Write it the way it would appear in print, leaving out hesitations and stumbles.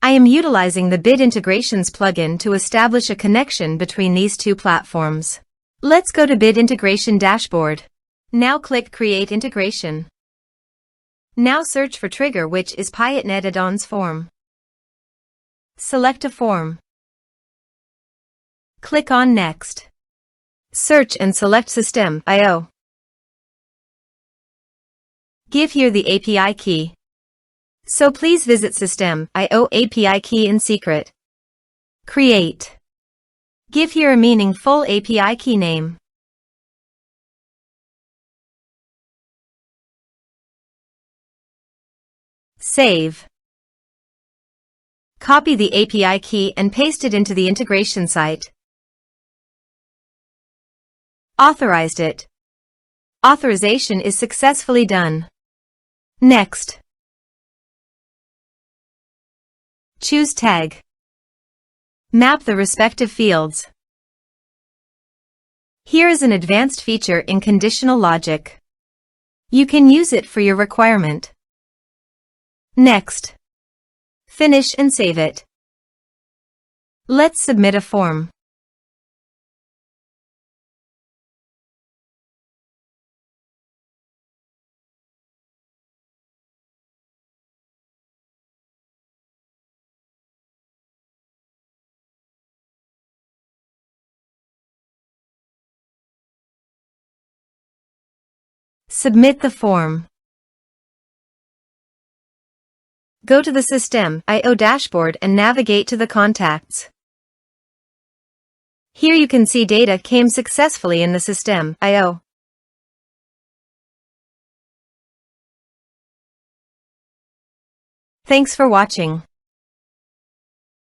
I am utilizing the Bit Integrations plugin to establish a connection between these two platforms. Let's go to Bit Integration Dashboard. Now click Create Integration. Now search for trigger, which is Piotnet Addons form. Select a form. Click on Next. Search and select System.io. Give here the API key. So please visit System.io API key in secret. Create. Give here a meaningful API key name. Save. Copy the API key and paste it into the integration site. Authorized it. Authorization is successfully done. Next. Choose tag. Map the respective fields. Here is an advanced feature in conditional logic. You can use it for your requirement. Next. Finish and save it. Let's submit a form. Submit the form. Go to the System.io dashboard and navigate to the contacts. Here you can see data came successfully in the System.io. Thanks for watching.